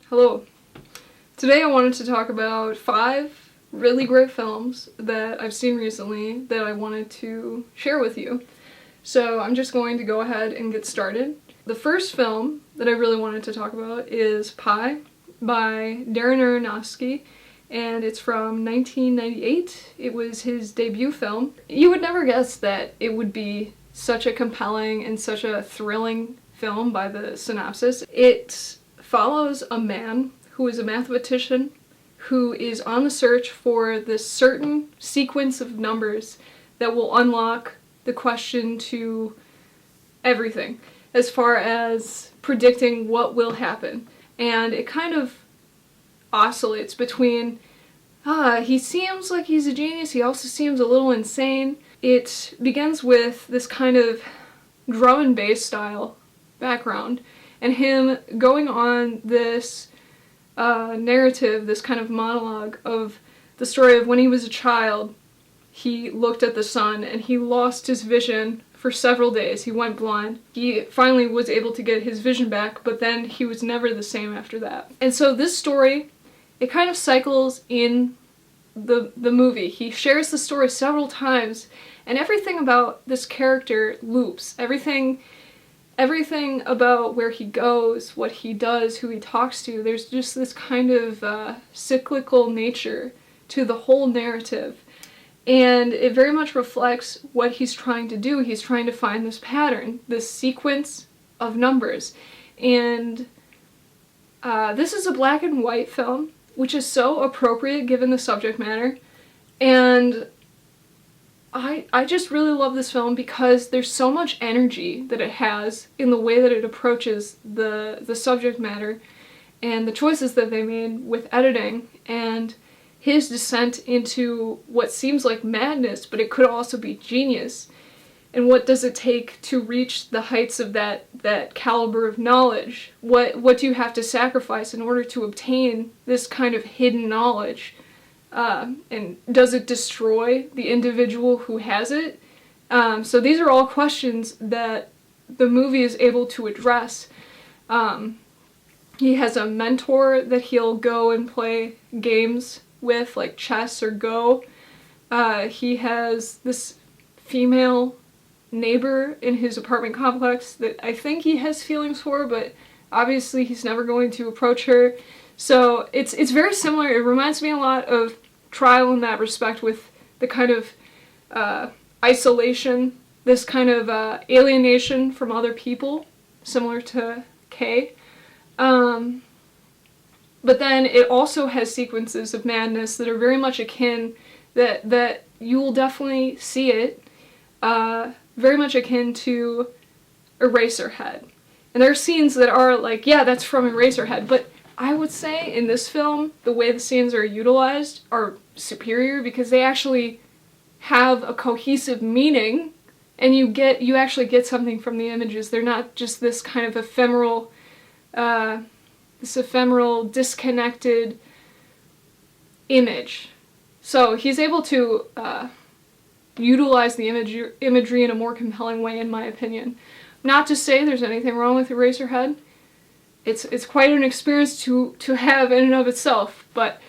Hello. Today I wanted to talk about 5 really great films that I've seen recently that I wanted to share with you. So I'm just going to go ahead and get started. The first film that I really wanted to talk about is Pi by Darren Aronofsky, and it's from 1998. It was his debut film. You would never guess that it would be such a compelling and such a thrilling film by the synopsis. It follows a man who is a mathematician who is on the search for this certain sequence of numbers that will unlock the question to everything as far as predicting what will happen. And it kind of oscillates between, he seems like he's a genius, he also seems a little insane. It begins with this kind of drum and bass style background, and him going on this narrative, this kind of monologue of the story of when he was a child. He looked at the sun and he lost his vision for several days. He went blind. He finally was able to get his vision back, but then he was never the same after that. And so this story, it kind of cycles in the movie. He shares the story several times, and everything about this character loops. Everything about where he goes, what he does, who he talks to, there's just this kind of cyclical nature to the whole narrative. And it very much reflects what he's trying to do. He's trying to find this pattern, this sequence of numbers. And this is a black and white film, which is so appropriate given the subject matter. And I just really love this film because there's so much energy that it has in the way that it approaches the subject matter and the choices that they made with editing and his descent into what seems like madness, but it could also be genius. And what does it take to reach the heights of that caliber of knowledge? What do you have to sacrifice in order to obtain this kind of hidden knowledge? And does it destroy the individual who has it? So these are all questions that the movie is able to address. He has a mentor that he'll go and play games with, like chess or Go. He has this female neighbor in his apartment complex that I think he has feelings for, but obviously he's never going to approach her. So it's very similar. It reminds me a lot of Trial in that respect, with the kind of isolation, this kind of alienation from other people, similar to K. But then it also has sequences of madness that are very much akin, that you will definitely see it, very much akin to Eraserhead. And there are scenes that are like, yeah, that's from Eraserhead, but I would say in this film, the way the scenes are utilized are superior because they actually have a cohesive meaning, and you actually get something from the images. They're not just this kind of ephemeral, disconnected image. So he's able to utilize the imagery in a more compelling way, in my opinion. Not to say there's anything wrong with Eraserhead. It's quite an experience to have in and of itself, but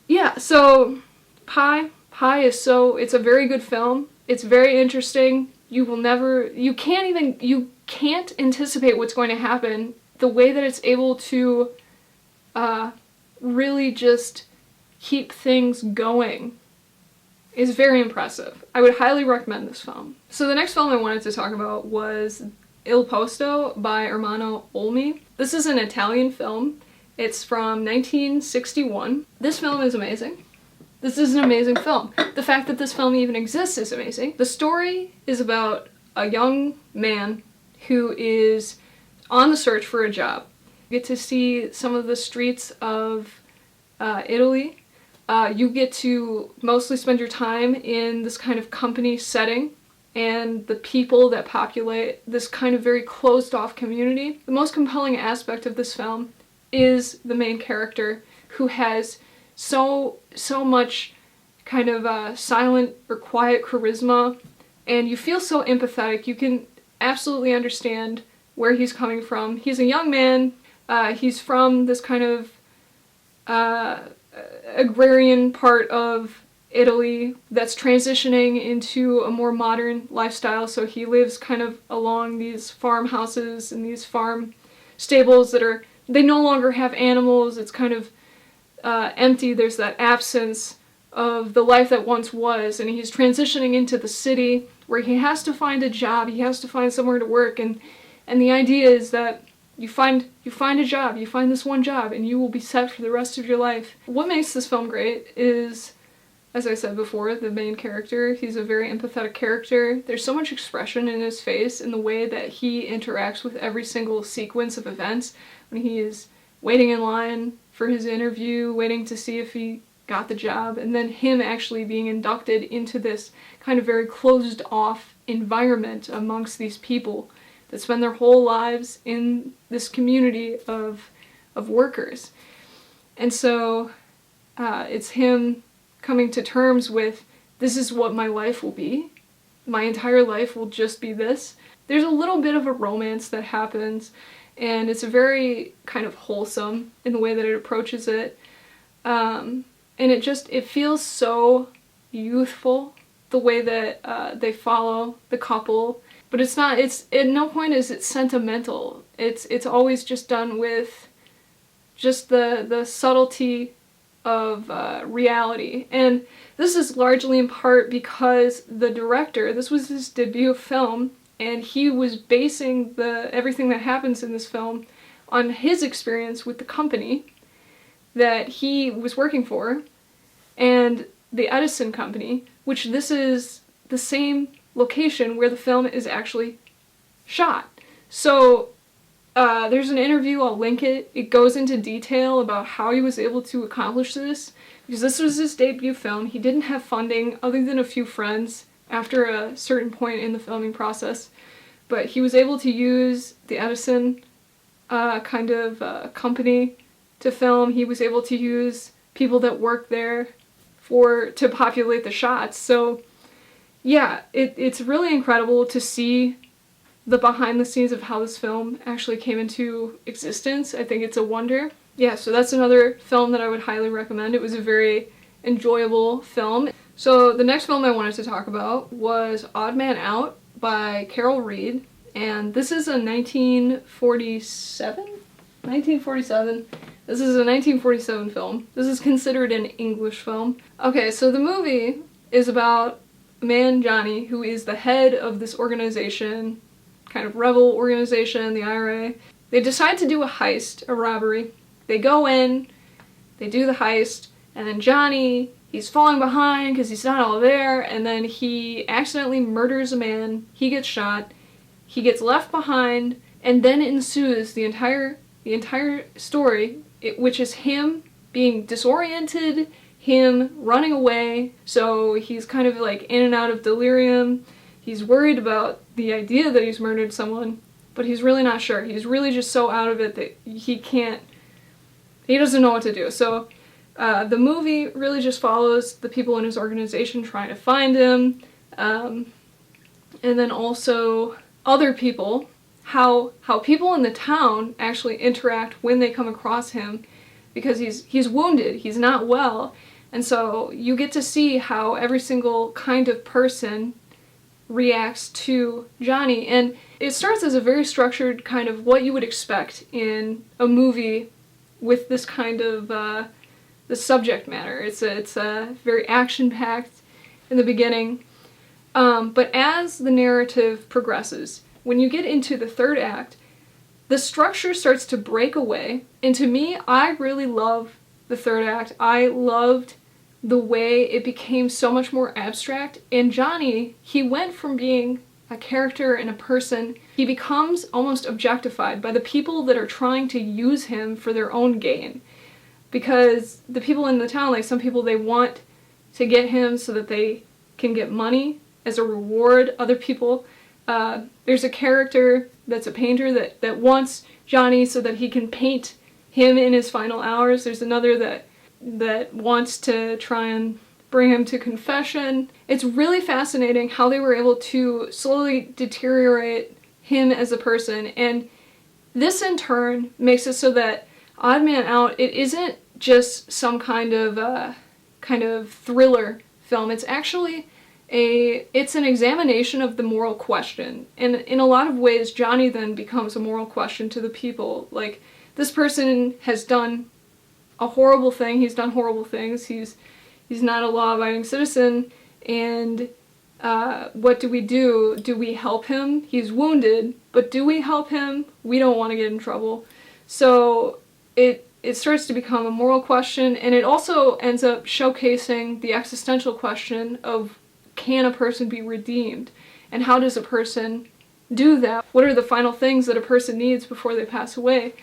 yeah, so Pi is it's a very good film. It's very interesting. You can't anticipate what's going to happen. The way that it's able to really just keep things going is very impressive. I would highly recommend this film. So the next film I wanted to talk about was Il Posto by Ermanno Olmi. This is an Italian film. It's from 1961. This film is amazing. This is an amazing film. The fact that this film even exists is amazing. The story is about a young man who is on the search for a job. You get to see some of the streets of Italy. You get to mostly spend your time in this kind of company setting and the people that populate this kind of very closed-off community. The most compelling aspect of this film is the main character, who has so much kind of silent or quiet charisma, and you feel so empathetic. You can absolutely understand where he's coming from. He's a young man He's from this kind of agrarian part of Italy that's transitioning into a more modern lifestyle, so he lives kind of along these farmhouses and these farm stables they no longer have animals. It's kind of empty. There's that absence of the life that once was, and he's transitioning into the city where he has to find a job, he has to find somewhere to work, and the idea is that you find a job, you find this one job, and you will be set for the rest of your life. What makes this film great is, as I said before, the main character. He's a very empathetic character. There's so much expression in his face in the way that he interacts with every single sequence of events, when he is waiting in line for his interview, waiting to see if he got the job, and then him actually being inducted into this kind of very closed off environment amongst these people that spend their whole lives in this community of workers. And so it's him coming to terms with, this is what my life will be. My entire life will just be this. There's a little bit of a romance that happens, and it's very kind of wholesome in the way that it approaches it. And it feels so youthful, the way that they follow the couple. But it's not, at no point is it sentimental. It's always just done with just the subtlety of reality. And this is largely in part because the director, this was his debut film, and he was basing everything that happens in this film on his experience with the company that he was working for, and the Edison company, which this is the same location where the film is actually shot. So there's an interview, I'll link it. It goes into detail about how he was able to accomplish this, because this was his debut film. He didn't have funding other than a few friends after a certain point in the filming process, but he was able to use the Edison kind of company to film. He was able to use people that worked there to populate the shots. So yeah, it's really incredible to see the behind the scenes of how this film actually came into existence. I think it's a wonder. Yeah, so that's another film that I would highly recommend. It was a very enjoyable film. So the next film I wanted to talk about was Odd Man Out by Carol Reed, and this is a 1947? 1947. This is a 1947 film. This is considered an English film. Okay, so the movie is about a man, Johnny, who is the head of this organization, kind of rebel organization, the IRA. They decide to do a heist, a robbery. They go in, they do the heist, and then Johnny, he's falling behind because he's not all there, and then he accidentally murders a man, he gets shot, he gets left behind, and then ensues the entire story, which is him being disoriented, him running away. So he's kind of like in and out of delirium. He's worried about the idea that he's murdered someone, but he's really not sure. He's really just so out of it that he doesn't know what to do. So the movie really just follows the people in his organization trying to find him, and then also other people, how people in the town actually interact when they come across him, because he's wounded, he's not well, and so you get to see how every single kind of person reacts to Johnny. And it starts as a very structured kind of what you would expect in a movie with this kind of the subject matter. It's very action-packed in the beginning, but as the narrative progresses, when you get into the third act, the structure starts to break away, and to me, I really love the third act. I loved the way it became so much more abstract, and Johnny, he went from being a character and a person, he becomes almost objectified by the people that are trying to use him for their own gain. Because the people in the town, like some people, they want to get him so that they can get money as a reward. Other people, there's a character that's a painter that wants Johnny so that he can paint him in his final hours. There's another that wants to try and bring him to confession. It's really fascinating how they were able to slowly deteriorate him as a person, and This in turn makes it so that Odd Man Out, it isn't just some kind of thriller film. It's actually it's an examination of the moral question. And in a lot of ways, Johnny then becomes a moral question to the people. Like, this person has done a horrible thing, he's done horrible things, he's not a law-abiding citizen, and what do we do? Do we help him? He's wounded, but do we help him? We don't want to get in trouble. So it starts to become a moral question, and it also ends up showcasing the existential question of, can a person be redeemed? And how does a person do that? What are the final things that a person needs before they pass away?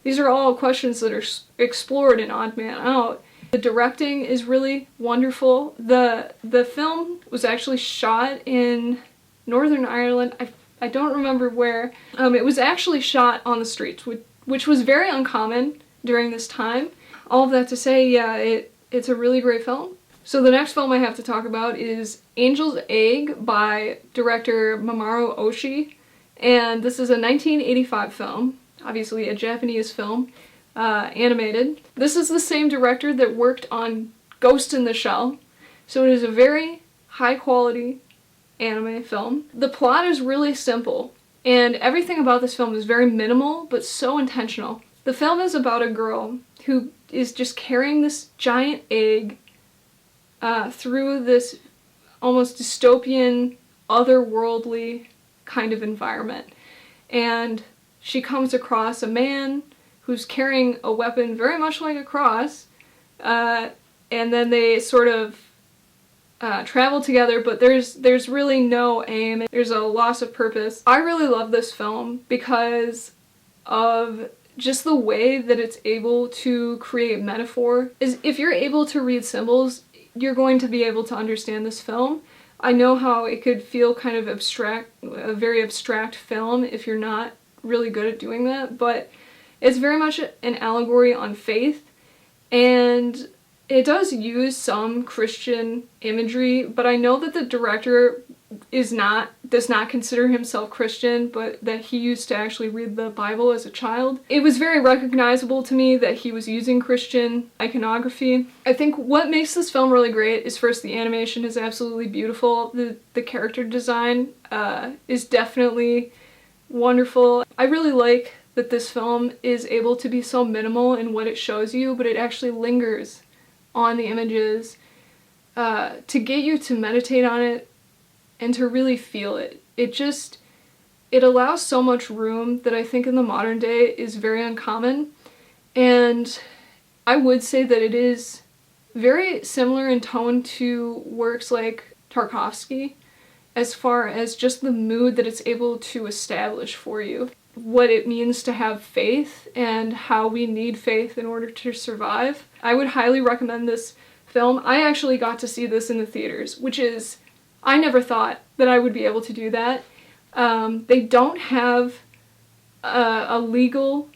These are all questions that are explored in Odd Man Out. The directing is really wonderful. The film was actually shot in Northern Ireland. I don't remember where. It was actually shot on the streets, which was very uncommon during this time. All of that to say, yeah, it's a really great film. So the next film I have to talk about is Angel's Egg by director Mamoru Oshii, and this is a 1985 film, obviously a Japanese film, animated. This is the same director that worked on Ghost in the Shell, so it is a very high quality anime film. The plot is really simple, and everything about this film is very minimal, but so intentional. The film is about a girl who is just carrying this giant egg through this almost dystopian, otherworldly kind of environment. And she comes across a man who's carrying a weapon very much like a cross, and then they sort of travel together, but there's really no aim. There's a loss of purpose. I really love this film because of just the way that it's able to create metaphor. If you're able to read symbols, you're going to be able to understand this film. I know how it could feel kind of abstract, a very abstract film if you're not really good at doing that, but it's very much an allegory on faith, and it does use some Christian imagery, but I know that the director does not consider himself Christian, but that he used to actually read the Bible as a child. It was very recognizable to me that he was using Christian iconography. I think what makes this film really great is, first, the animation is absolutely beautiful. The character design is definitely wonderful. I really like that this film is able to be so minimal in what it shows you, but it actually lingers on the images to get you to meditate on it and to really feel it. It allows so much room that I think in the modern day is very uncommon, and I would say that it is very similar in tone to works like Tarkovsky as far as just the mood that it's able to establish for you. What it means to have faith and how we need faith in order to survive. I would highly recommend this film. I actually got to see this in the theaters, which is, I never thought that I would be able to do that. They don't have a legal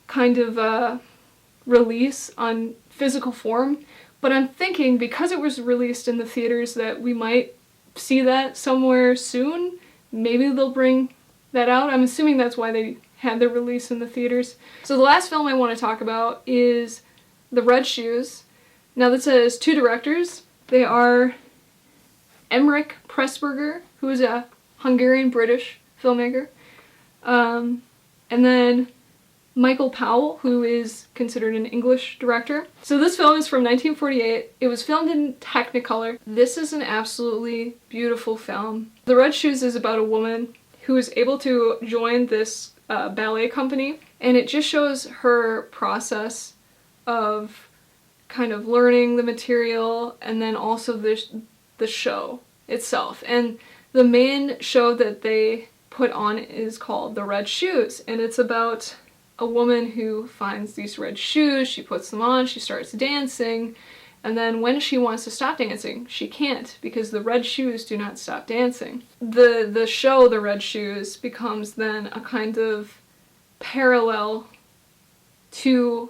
kind of release on physical form, but I'm thinking because it was released in the theaters that we might see that somewhere soon. Maybe they'll bring that out. I'm assuming that's why they had their release in the theaters. So the last film I want to talk about is The Red Shoes. Now this has two directors. They are Emmerich Pressburger, who is a Hungarian-British filmmaker, and then Michael Powell, who is considered an English director. So this film is from 1948. It was filmed in Technicolor. This is an absolutely beautiful film. The Red Shoes is about a woman who is able to join this ballet company, and it just shows her process of kind of learning the material and then also the show itself. And the main show that they put on is called The Red Shoes, and it's about a woman who finds these red shoes, she puts them on, she starts dancing, and then when she wants to stop dancing, she can't, because the red shoes do not stop dancing. The show, The Red Shoes, becomes then a kind of parallel to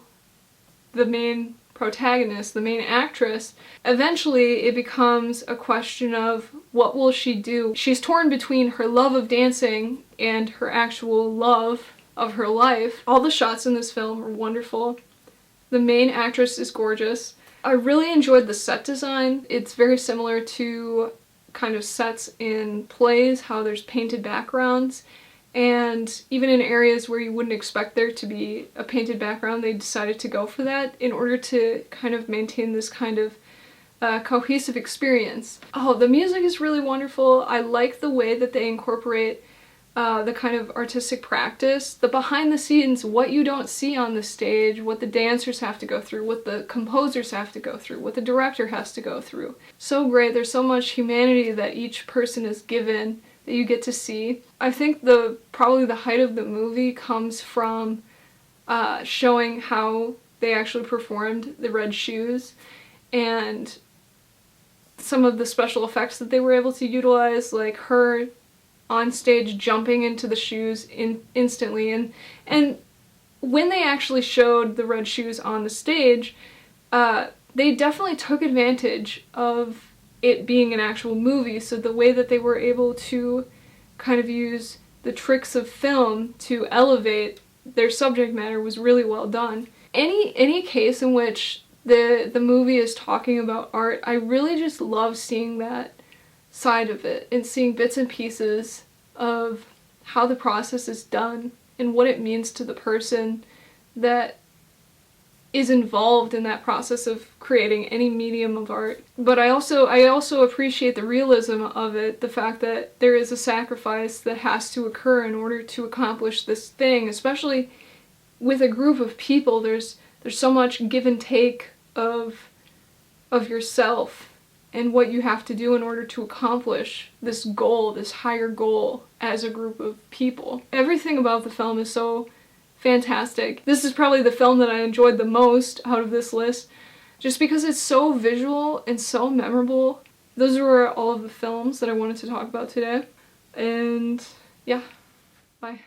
the main protagonist, the main actress. Eventually, it becomes a question of what will she do? She's torn between her love of dancing and her actual love of her life. All the shots in this film are wonderful. The main actress is gorgeous. I really enjoyed the set design. It's very similar to kind of sets in plays, how there's painted backgrounds, and even in areas where you wouldn't expect there to be a painted background, they decided to go for that in order to kind of maintain this kind of cohesive experience. Oh, the music is really wonderful. I like the way that they incorporate the kind of artistic practice, the behind the scenes, what you don't see on the stage, what the dancers have to go through, what the composers have to go through, what the director has to go through. So great. There's so much humanity that each person is given that you get to see. I think probably the height of the movie comes from showing how they actually performed the red shoes and some of the special effects that they were able to utilize, like her on stage jumping into the shoes instantly, and when they actually showed the red shoes on the stage, they definitely took advantage of it being an actual movie, so the way that they were able to kind of use the tricks of film to elevate their subject matter was really well done. Any case in which the movie is talking about art, I really just love seeing that side of it and seeing bits and pieces of how the process is done and what it means to the person that is involved in that process of creating any medium of art. But I also appreciate the realism of it, the fact that there is a sacrifice that has to occur in order to accomplish this thing, especially with a group of people. There's so much give and take of yourself and what you have to do in order to accomplish this goal, this higher goal as a group of people. Everything about the film is so fantastic. This is probably the film that I enjoyed the most out of this list, just because it's so visual and so memorable. Those were all of the films that I wanted to talk about today. And yeah, bye.